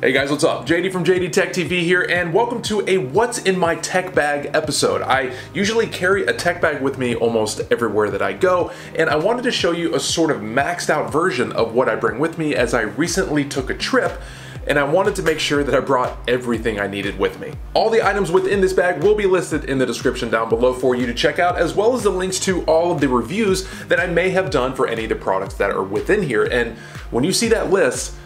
Hey guys, what's up? JD from JD Tech TV here, and welcome to a What's in My Tech Bag episode. I usually carry a tech bag with me almost everywhere that I go, and I wanted to show you a sort of maxed out version of what I bring with me as I recently took a trip, and I wanted to make sure that I brought everything I needed with me. All the items within this bag will be listed in the description down below for you to check out, as well as the links to all of the reviews that I may have done for any of the products that are within here. And when you see that list,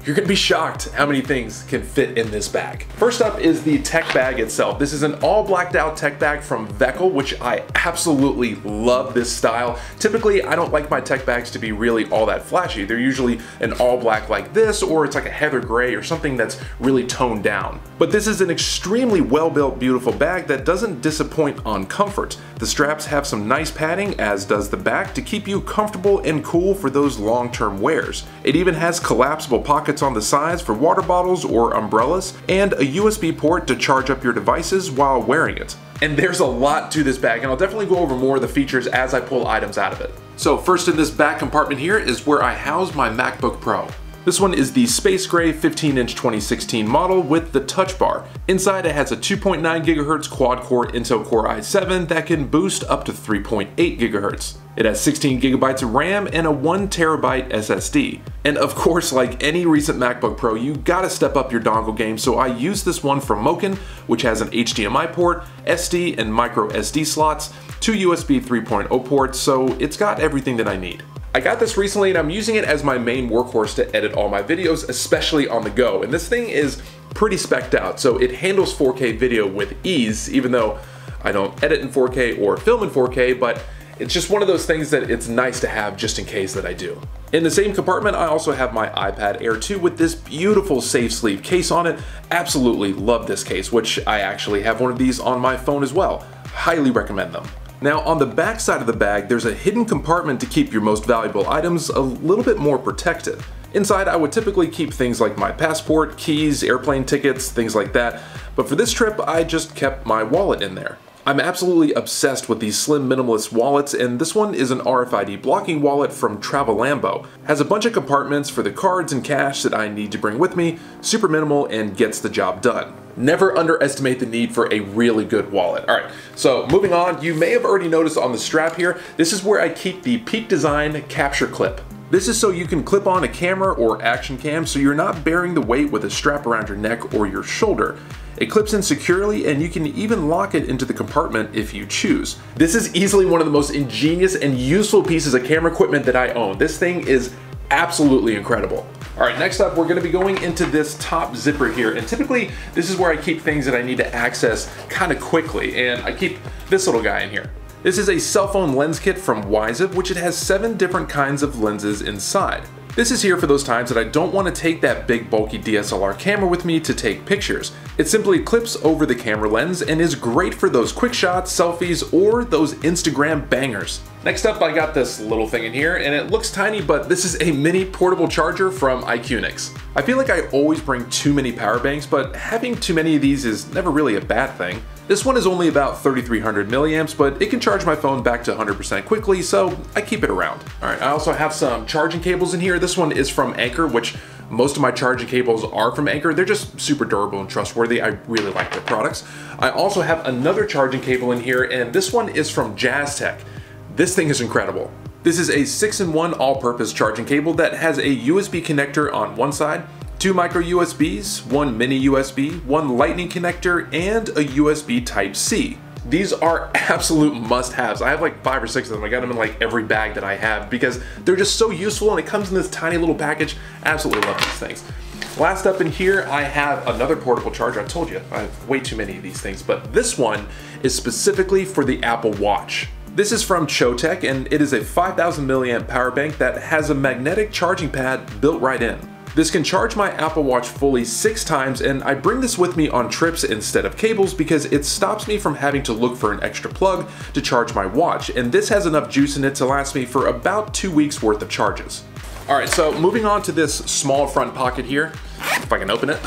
you're gonna be shocked how many things can fit in this bag. First up is the tech bag itself. This is an all blacked out tech bag from Veckle, which I absolutely love this style. Typically, I don't like my tech bags to be really all that flashy. They're usually an all black like this, or it's like a heather gray or something that's really toned down. But this is an extremely well-built, beautiful bag that doesn't disappoint on comfort. The straps have some nice padding, as does the back, to keep you comfortable and cool for those long-term wears. It even has collapsible pockets on the sides for water bottles or umbrellas, and a USB port to charge up your devices while wearing it. And there's a lot to this bag, and I'll definitely go over more of the features as I pull items out of it. So first in this back compartment here is where I house my MacBook Pro. This one is the space gray 15-inch 2016 model with the touch bar. Inside it has a 2.9 GHz quad-core Intel Core i7 that can boost up to 3.8 GHz. It has 16 GB of RAM and a 1 TB SSD. And of course, like any recent MacBook Pro, you gotta step up your dongle game, so I use this one from Mokin, which has an HDMI port, SD and micro SD slots, 2 USB 3.0 ports, so it's got everything that I need. I got this recently and I'm using it as my main workhorse to edit all my videos, especially on the go. And this thing is pretty specced out, so it handles 4K video with ease, even though I don't edit in 4K or film in 4K, but it's just one of those things that it's nice to have just in case that I do. In the same compartment, I also have my iPad Air 2 with this beautiful Safesleeve case on it. Absolutely love this case, which I actually have one of these on my phone as well. Highly recommend them. Now on the back side of the bag, there's a hidden compartment to keep your most valuable items a little bit more protected. Inside, I would typically keep things like my passport, keys, airplane tickets, things like that, but for this trip, I just kept my wallet in there. I'm absolutely obsessed with these slim minimalist wallets, and this one is an RFID blocking wallet from Travelambo. Has a bunch of compartments for the cards and cash that I need to bring with me, super minimal and gets the job done. Never underestimate the need for a really good wallet. Alright, so moving on, you may have already noticed on the strap here, this is where I keep the Peak Design capture clip. This is so you can clip on a camera or action cam so you're not bearing the weight with a strap around your neck or your shoulder. It clips in securely and you can even lock it into the compartment if you choose. This is easily one of the most ingenious and useful pieces of camera equipment that I own. This thing is absolutely incredible. Alright, next up we're going to be going into this top zipper here, and typically this is where I keep things that I need to access kind of quickly, and I keep this little guy in here. This is a cell phone lens kit from Whyzyv, which it has 7 different kinds of lenses inside. This is here for those times that I don't want to take that big bulky DSLR camera with me to take pictures. It simply clips over the camera lens and is great for those quick shots, selfies, or those Instagram bangers. Next up, I got this little thing in here, and it looks tiny, but this is a mini portable charger from iQunix. I feel like I always bring too many power banks, but having too many of these is never really a bad thing. This one is only about 3,300 milliamps, but it can charge my phone back to 100% quickly, so I keep it around. Alright, I also have some charging cables in here. This one is from Anker, which most of my charging cables are from Anker. They're just super durable and trustworthy. I really like their products. I also have another charging cable in here, and this one is from Jastek. This thing is incredible. This is a 6-in-1 all-purpose charging cable that has a USB connector on one side, 2 micro USBs, 1 mini USB, 1 lightning connector, and a USB Type-C. These are absolute must-haves. I have like 5 or 6 of them. I got them in like every bag that I have because they're just so useful, and it comes in this tiny little package. Absolutely love these things. Last up in here, I have another portable charger. I told you, I have way too many of these things, but this one is specifically for the Apple Watch. This is from Choetech, and it is a 5,000 milliamp power bank that has a magnetic charging pad built right in. This can charge my Apple Watch fully 6 times, and I bring this with me on trips instead of cables because it stops me from having to look for an extra plug to charge my watch, and this has enough juice in it to last me for about 2 weeks worth of charges. Alright, so moving on to this small front pocket here, if I can open it,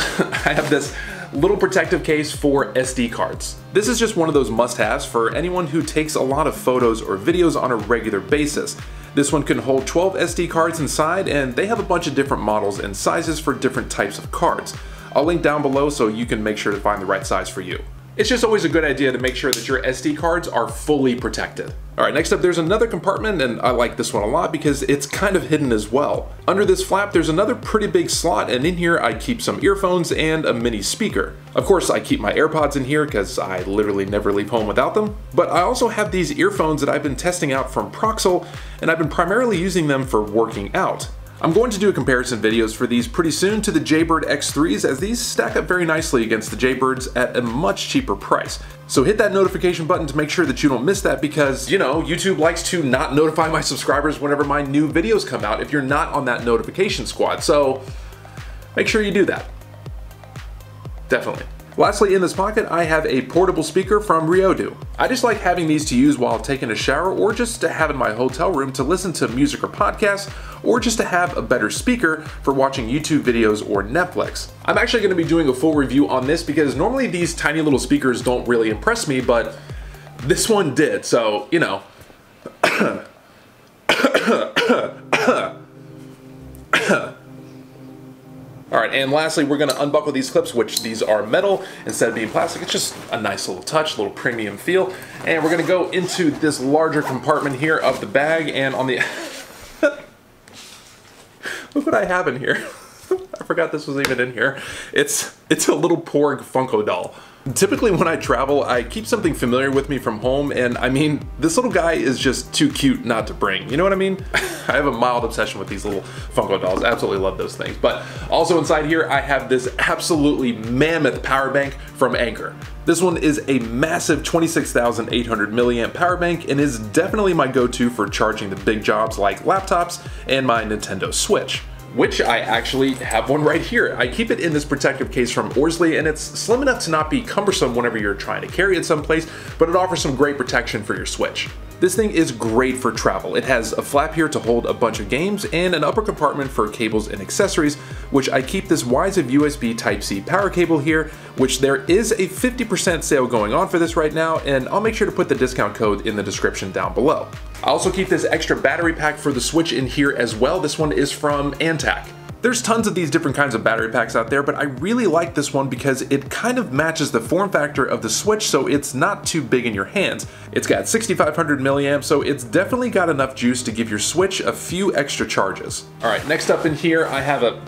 I have this little protective case for SD cards. This is just one of those must-haves for anyone who takes a lot of photos or videos on a regular basis. This one can hold 12 SD cards inside, and they have a bunch of different models and sizes for different types of cards. I'll link down below so you can make sure to find the right size for you. It's just always a good idea to make sure that your SD cards are fully protected. All right, next up there's another compartment, and I like this one a lot because it's kind of hidden as well. Under this flap there's another pretty big slot, and in here I keep some earphones and a mini speaker. Of course I keep my AirPods in here because I literally never leave home without them, but I also have these earphones that I've been testing out from Proxelle, and I've been primarily using them for working out. I'm going to do a comparison videos for these pretty soon to the Jaybird X3s, as these stack up very nicely against the Jaybirds at a much cheaper price. So hit that notification button to make sure that you don't miss that, because, you know, YouTube likes to not notify my subscribers whenever my new videos come out if you're not on that notification squad, so make sure you do that. Definitely. Lastly, in this pocket, I have a portable speaker from Riodo. I just like having these to use while taking a shower, or just to have in my hotel room to listen to music or podcasts, or just to have a better speaker for watching YouTube videos or Netflix. I'm actually going to be doing a full review on this because normally these tiny little speakers don't really impress me, but this one did, so, you know. Alright, and lastly, we're going to unbuckle these clips, which these are metal instead of being plastic. It's just a nice little touch, a little premium feel. And we're going to go into this larger compartment here of the bag, and on the... Look what I have in here. I forgot this was even in here. It's a little Porg Funko doll. Typically when I travel, I keep something familiar with me from home, and I mean, this little guy is just too cute not to bring. You know what I mean? I have a mild obsession with these little Funko dolls. Absolutely love those things. But also inside here, I have this absolutely mammoth power bank from Anker. This one is a massive 26,800 milliamp power bank and is definitely my go-to for charging the big jobs like laptops and my Nintendo Switch, which I actually have one right here. I keep it in this protective case from Orzly, and it's slim enough to not be cumbersome whenever you're trying to carry it someplace, but it offers some great protection for your Switch. This thing is great for travel. It has a flap here to hold a bunch of games and an upper compartment for cables and accessories, which I keep this Whyzyv USB Type-C power cable here, which there is a 50% sale going on for this right now, and I'll make sure to put the discount code in the description down below. I also keep this extra battery pack for the Switch in here as well. This one is from Antank. There's tons of these different kinds of battery packs out there, but I really like this one because it kind of matches the form factor of the Switch, so it's not too big in your hands. It's got 6,500 milliamps, so it's definitely got enough juice to give your Switch a few extra charges. Alright, next up in here I have a...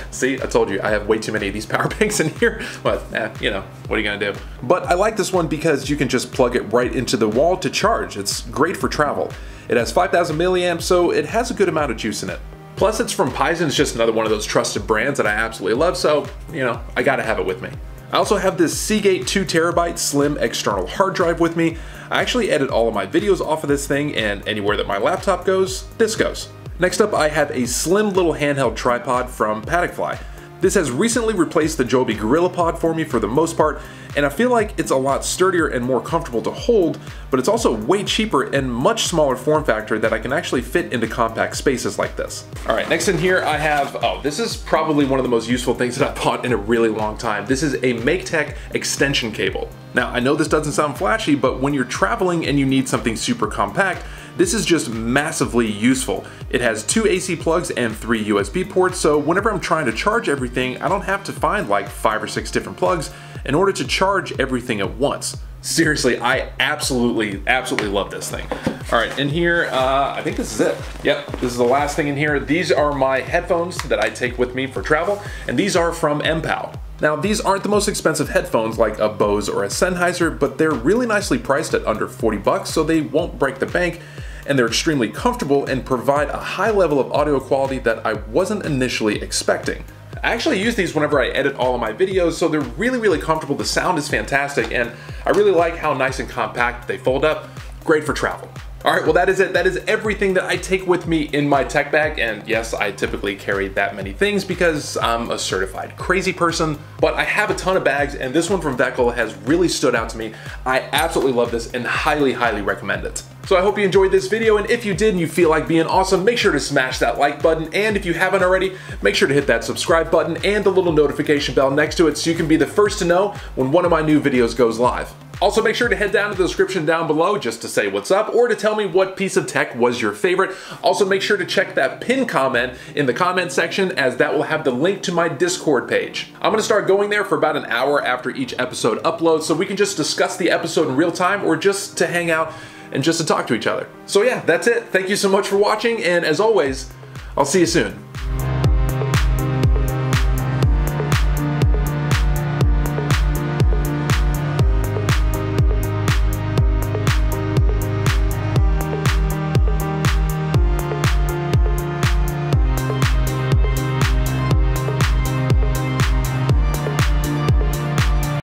See, I told you, I have way too many of these power banks in here, but you know, what are you gonna do? But I like this one because you can just plug it right into the wall to charge. It's great for travel. It has 5,000 milliamps, so it has a good amount of juice in it. Plus it's from Pisen, it's just another one of those trusted brands that I absolutely love, so, you know, I gotta have it with me. I also have this Seagate 2 terabyte slim external hard drive with me. I actually edit all of my videos off of this thing, and anywhere that my laptop goes, this goes. Next up, I have a slim little handheld tripod from Paddockfly. This has recently replaced the Joby GorillaPod for me for the most part, and I feel like it's a lot sturdier and more comfortable to hold, but it's also way cheaper and much smaller form factor that I can actually fit into compact spaces like this. Alright, next in here I have, oh, this is probably one of the most useful things that I've bought in a really long time. This is a Mactech extension cable. Now, I know this doesn't sound flashy, but when you're traveling and you need something super compact, this is just massively useful. It has 2 AC plugs and 3 USB ports, so whenever I'm trying to charge everything, I don't have to find like 5 or 6 different plugs in order to charge everything at once. Seriously, I absolutely love this thing. Alright, in here, I think this is it. Yep, this is the last thing in here. These are my headphones that I take with me for travel, and these are from MPOW. Now, these aren't the most expensive headphones like a Bose or a Sennheiser, but they're really nicely priced at under 40 bucks, so they won't break the bank, and they're extremely comfortable and provide a high level of audio quality that I wasn't initially expecting. I actually use these whenever I edit all of my videos, so they're really comfortable. The sound is fantastic, and I really like how nice and compact they fold up. Great for travel. Alright, well that is it. That is everything that I take with me in my tech bag, and yes, I typically carry that many things because I'm a certified crazy person, but I have a ton of bags, and this one from Veckle has really stood out to me. I absolutely love this and highly recommend it. So I hope you enjoyed this video, and if you did and you feel like being awesome, make sure to smash that like button, and if you haven't already, make sure to hit that subscribe button and the little notification bell next to it so you can be the first to know when one of my new videos goes live. Also, make sure to head down to the description down below just to say what's up or to tell me what piece of tech was your favorite. Also, make sure to check that pinned comment in the comment section, as that will have the link to my Discord page. I'm gonna start going there for about an hour after each episode uploads, so we can just discuss the episode in real time or just to hang out and just to talk to each other. So yeah, that's it. Thank you so much for watching, and as always, I'll see you soon.